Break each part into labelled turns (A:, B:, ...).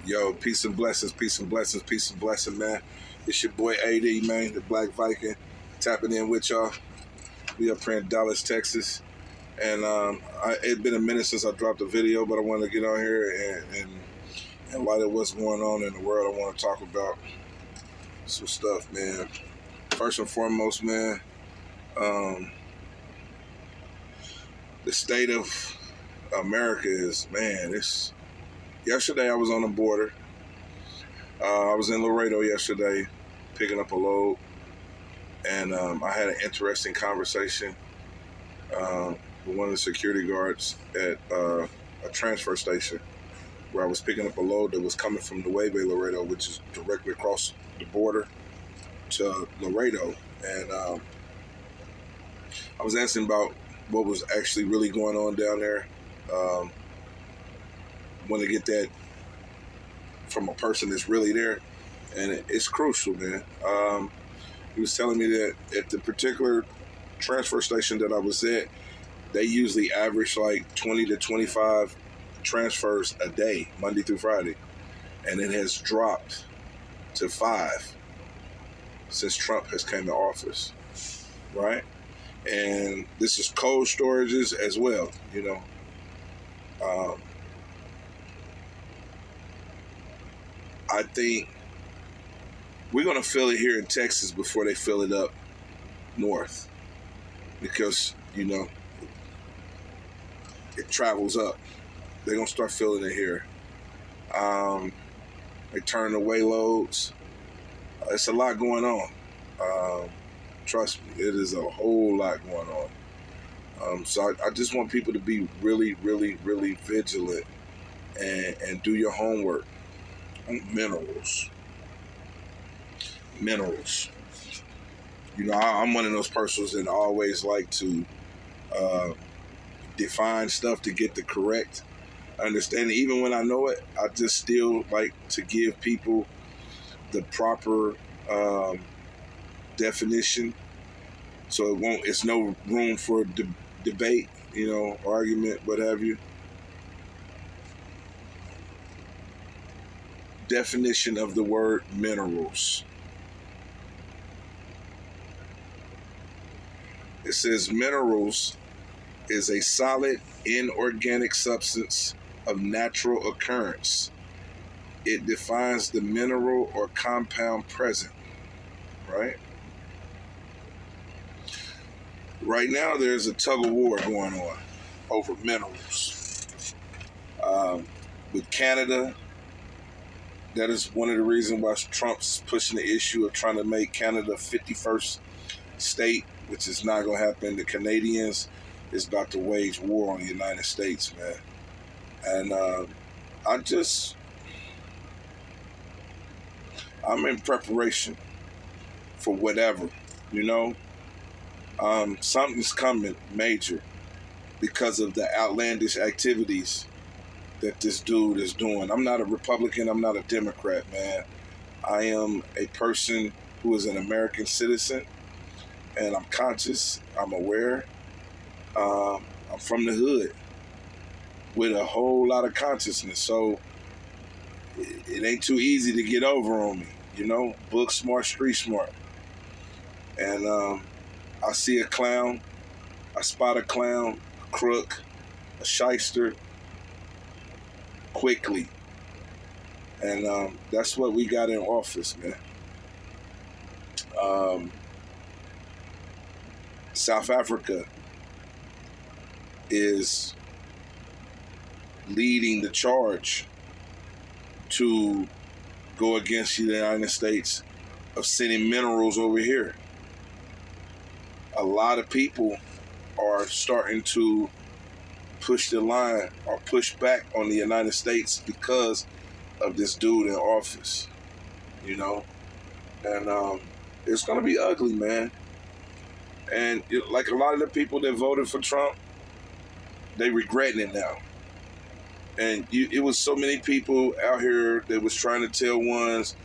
A: Yo, peace and blessings, peace and blessings, peace and blessing, man. It's your boy AD, man, the Black Viking, tapping in with y'all. We up here in Dallas, Texas. And it's been a minute since I dropped a video, but I wanted to get on here and light up what's going on in the world. I want to talk about some stuff, man. First and foremost, man, the state of America is, man, yesterday I was on the border. I was in Laredo yesterday picking up a load, and I had an interesting conversation with one of the security guards at a transfer station where I was picking up a load that was coming from Nueve Laredo, which is directly across the border to Laredo. And I was asking about what was actually really going on down there. Want to get that from a person that's really there, and it's crucial, man. He was telling me that at the particular transfer station that I was at, they usually average like 20 to 25 transfers a day, Monday through Friday, and it has dropped to 5 since Trump has came to office, right? And this is cold storages as well, you know. I think we're going to feel it here in Texas before they fill it up north because, you know, it travels up. They're going to start filling it here. They turn away loads. It's a lot going on. Trust me, it is a whole lot going on. So I just want people to be really, really, really vigilant and do your homework. Minerals. You know, I'm one of those persons that always like to define stuff to get the correct understanding. Even when I know it, I just still like to give people the proper definition, so it's no room for debate, you know, argument, what have you. Definition of the word minerals. It says minerals is a solid inorganic substance of natural occurrence. It defines the mineral or compound present, right? Right now there's a tug of war going on over minerals. With Canada, that is one of the reasons why Trump's pushing the issue of trying to make Canada 51st state, which is not going to happen. The Canadians is about to wage war on the United States, man. And I'm in preparation for whatever, you know. Something's coming major because of the outlandish activities that this dude is doing. I'm not a Republican. I'm not a Democrat, man. I am a person who is an American citizen, and I'm conscious. I'm aware. I'm from the hood with a whole lot of consciousness, so it ain't too easy to get over on me, you know. Book smart, street smart. And I see a clown, I spot a clown, a crook, a shyster, quickly. And that's what we got in office, man. South Africa is leading the charge to go against the United States of sending minerals over here. A lot of people are starting to push the line or push back on the United States because of this dude in office, you know. And it's going to be ugly, man. And like a lot of the people that voted for Trump, they regretting it now. And it was so many people out here that was trying to tell ones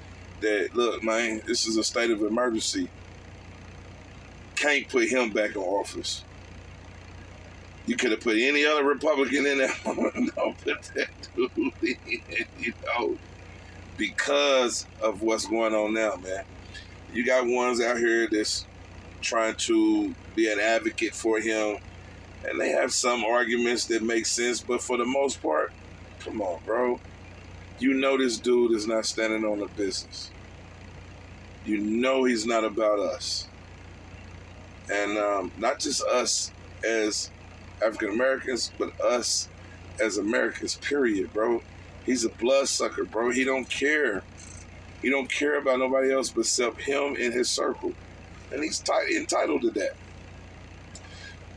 A: that, look, man, this is a state of emergency. Can't put him back in office. You could have put any other Republican in there. Don't put that dude in, you know. because of what's going on now, man. You got ones out here that's trying to be an advocate for him, and they have some arguments that make sense, but for the most part, come on, bro. You know this dude is not standing on the business. You know he's not about us. And not just us as African Americans, but us as Americans, period, bro. He's a bloodsucker, bro. He don't care. He don't care about nobody else but except him and his circle. And he's entitled to that.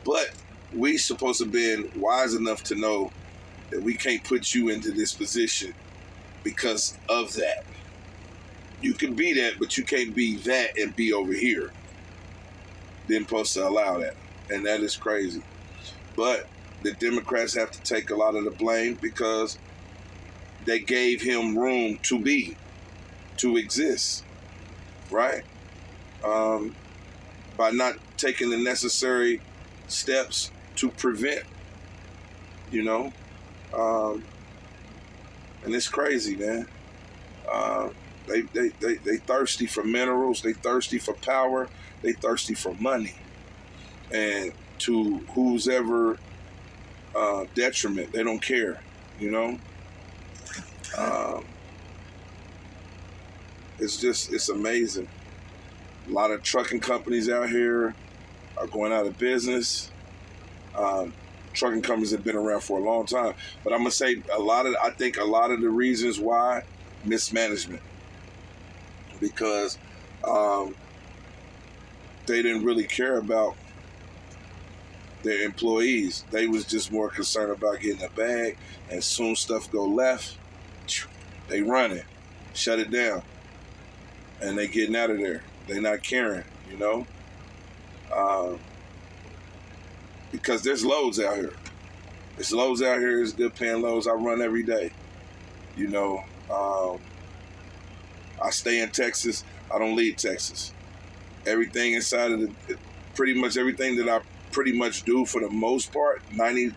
A: But we supposed to be wise enough to know that we can't put you into this position because of that. You can be that, but you can't be that and be over here. They're supposed to allow that. And that is crazy. But the Democrats have to take a lot of the blame because they gave him room to exist, right? By not taking the necessary steps to prevent, you know? And it's crazy, man. They thirsty for minerals. They thirsty for power. They thirsty for money. And to whose ever detriment, they don't care, you know? It's amazing. A lot of trucking companies out here are going out of business. Trucking companies have been around for a long time. But I'm going to say I think a lot of the reasons why, mismanagement. Because they didn't really care about their employees. They was just more concerned about getting a bag, and soon stuff go left, they run it, shut it down, and they getting out of there. They not caring, you know? Because there's loads out here. There's loads out here. There's good paying loads. I run every day, you know? I stay in Texas. I don't leave Texas. Everything inside of pretty much everything that I pretty much do for the most part, 98%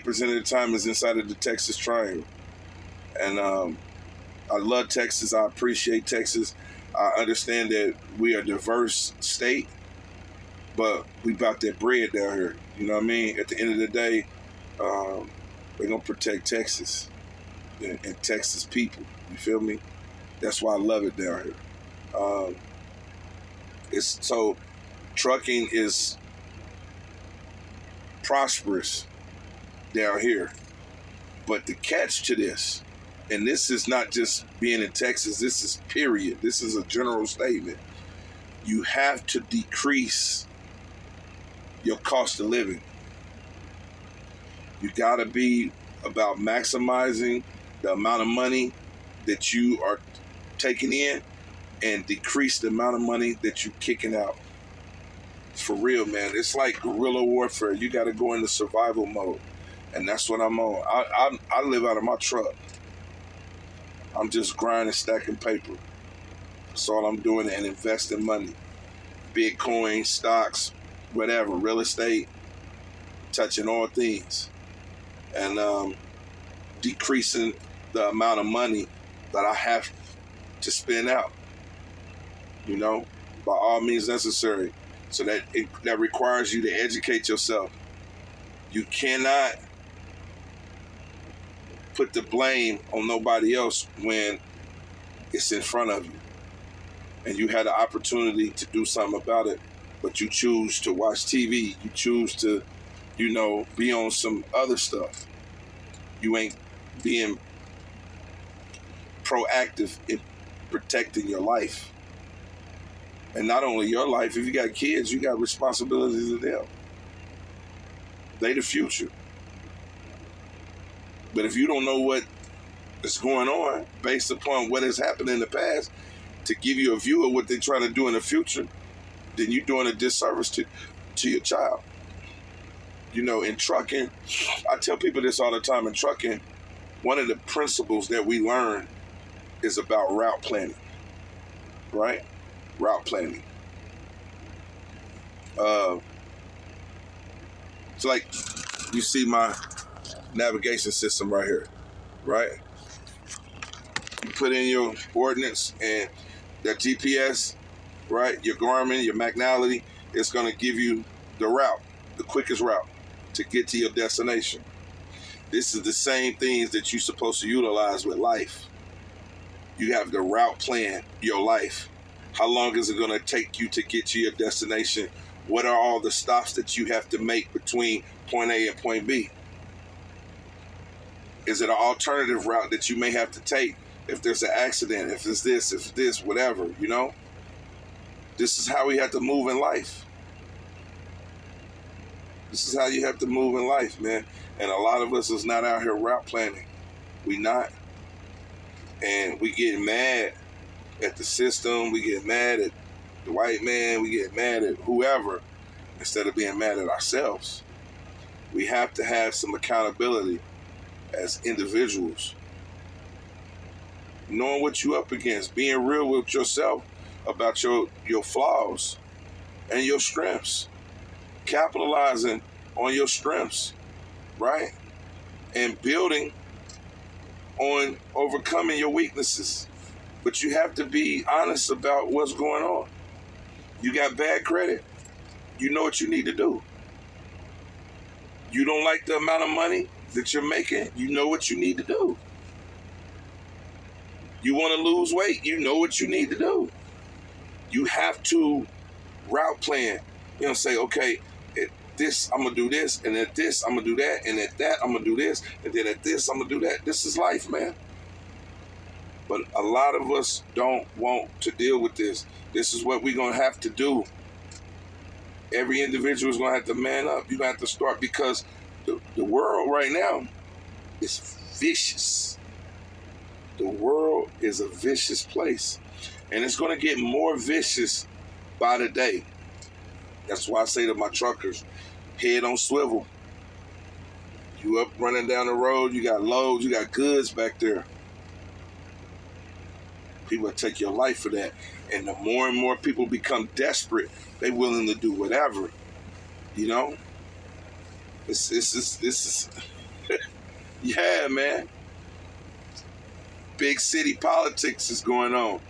A: of the time is inside of the Texas Triangle. And I love Texas. I appreciate Texas. I understand that we are a diverse state, but we about that bread down here. You know what I mean? At the end of the day, we're going to protect Texas and Texas people. You feel me? That's why I love it down here. Trucking is prosperous down here. But the catch to this, and this is not just being in Texas, this is period. This is a general statement. You have to decrease your cost of living. You got to be about maximizing the amount of money that you are taking in and decrease the amount of money that you're kicking out. For real, man. It's like guerrilla warfare. You got to go into survival mode. And that's what I'm on. I live out of my truck. I'm just grinding, stacking paper. That's all I'm doing, and investing money. Bitcoin, stocks, whatever, real estate, touching all things. And decreasing the amount of money that I have to spend out, you know, by all means necessary. So that requires you to educate yourself. You cannot put the blame on nobody else when it's in front of you and you had the opportunity to do something about it, but you choose to watch TV. You choose to, you know, be on some other stuff. You ain't being proactive in protecting your life. And not only your life, if you got kids, you got responsibilities to them. They the future. But if you don't know what is going on based upon what has happened in the past to give you a view of what they're trying to do in the future, then you're doing a disservice to your child. You know, in trucking, I tell people this all the time. In trucking, one of the principles that we learn is about route planning, right? Route planning. It's like you see my navigation system right here, right? You put in your ordinance and that GPS, right? Your Garmin, your Magnality, it's going to give you the route, the quickest route to get to your destination. This is the same things that you're supposed to utilize with life. You have the route plan, your life. How long is it going to take you to get to your destination? What are all the stops that you have to make between point A and point B? Is it an alternative route that you may have to take if there's an accident, if it's this, whatever, you know? This is how we have to move in life. This is how you have to move in life, man. And a lot of us is not out here route planning. We not. And we get mad at the system. We get mad at the white man. We get mad at whoever instead of being mad at ourselves. We have to have some accountability as individuals. Knowing what you're up against. Being real with yourself about your flaws and your strengths. Capitalizing on your strengths, right? And building on overcoming your weaknesses. But you have to be honest about what's going on. You got bad credit. You know what you need to do. You don't like the amount of money that you're making. You know what you need to do. You want to lose weight. You know what you need to do. You have to route plan. You know, say, okay, at this, I'm going to do this, and at this, I'm going to do that, and at that, I'm going to do this, and then at this, I'm going to do that. This is life, man. But a lot of us don't want to deal with this. This is what we're going to have to do. Every individual is going to have to man up. You're going to have to start, because the world right now is vicious. The world is a vicious place. And it's going to get more vicious by the day. That's why I say to my truckers, head on swivel. You up running down the road, you got loads, you got goods back there. People take your life for that. And the more and more people become desperate, they willing to do whatever. You know? This is yeah, man. Big city politics is going on.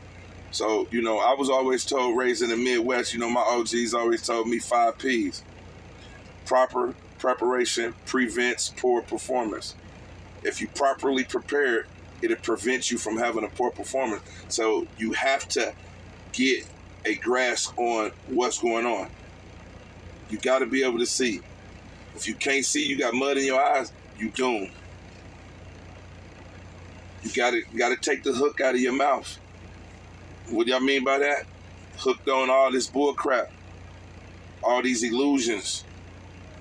A: So, you know, I was always told, raised in the Midwest, you know, my OGs always told me 5 Ps. Proper preparation prevents poor performance. If you properly prepare, it'll prevent you from having a poor performance. So you have to get a grasp on what's going on. You got to be able to see. If you can't see, you got mud in your eyes, you doomed. You got to take the hook out of your mouth. What do y'all mean by that? Hooked on all this bull crap, all these illusions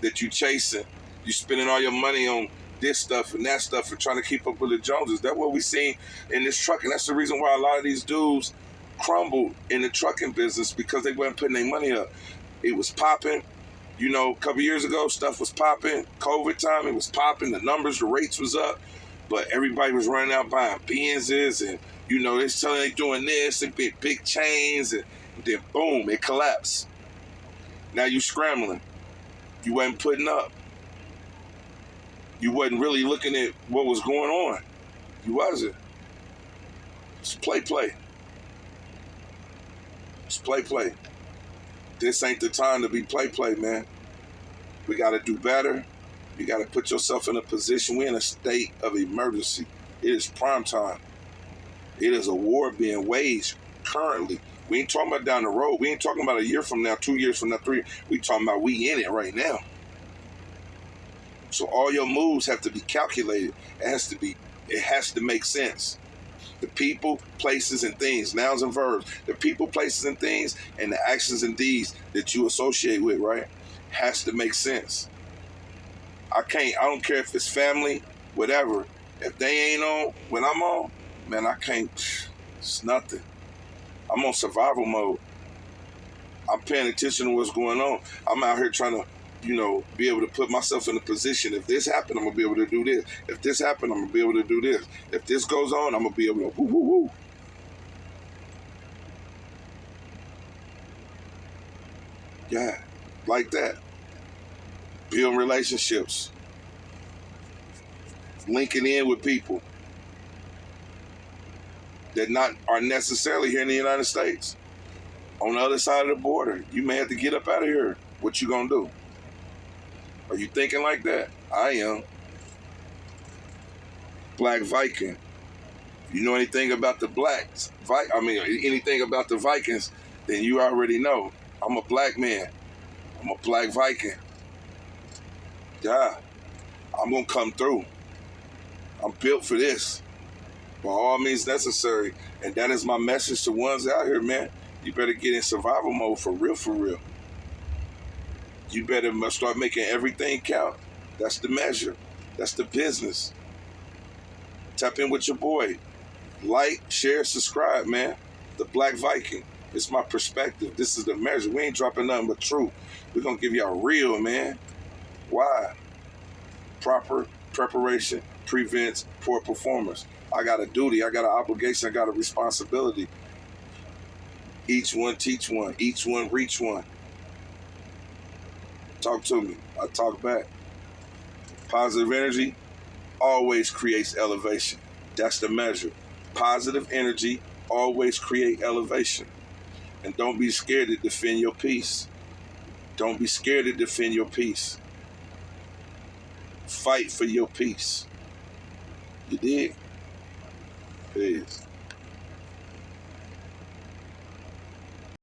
A: that you chasing. You spending all your money on this stuff and that stuff and trying to keep up with the Joneses. That's what we seen in this trucking. That's the reason why a lot of these dudes crumbled in the trucking business, because they weren't putting their money up. It was popping. You know, a couple years ago, stuff was popping. COVID time, it was popping. The numbers, the rates was up. But everybody was running out buying Benzes, and, you know, they're telling they doing this and big chains, and then boom, it collapsed. Now you scrambling. You wasn't putting up. You wasn't really looking at what was going on. You wasn't. It's play. It's play. This ain't the time to be play, man. We got to do better. You got to put yourself in a position. We're in a state of emergency. It is prime time. It is a war being waged currently. We ain't talking about down the road. We ain't talking about a year from now, 2 years from now, 3. We talking about we in it right now. So all your moves have to be calculated. It has to make sense. The people, places, and things, nouns and verbs, the people, places, and things, and the actions and deeds that you associate with, right, has to make sense. I don't care if it's family, whatever. If they ain't on when I'm on, man, I can't, it's nothing. I'm on survival mode. I'm paying attention to what's going on. I'm out here trying to, you know, be able to put myself in a position. If this happened, I'm going to be able to do this. If this happened, I'm going to be able to do this. If this goes on, I'm going to be able to woo. Yeah, like that. Build relationships. Linking in with people. that not are necessarily here in the United States. On the other side of the border, you may have to get up out of here. What you gonna do? Are you thinking like that? I am. Black Viking. You know anything about the blacks? Anything about the Vikings, then you already know. I'm a black man. I'm a black Viking. Yeah, I'm gonna come through. I'm built for this. By all means necessary. And that is my message to ones out here, man. You better get in survival mode for real, for real. You better start making everything count. That's the measure. That's the business. Tap in with your boy. Like, share, subscribe, man. The Black Viking. It's my perspective. This is the measure. We ain't dropping nothing but truth. We're going to give y'all real, man. Why? Proper preparation prevents poor performance. I got a duty. I got an obligation. I got a responsibility. Each one teach one. Each one reach one. Talk to me. I talk back. Positive energy always creates elevation. That's the measure. Positive energy always create elevation. And don't be scared to defend your peace. Don't be scared to defend your peace. Fight for your peace. You dig? Peace.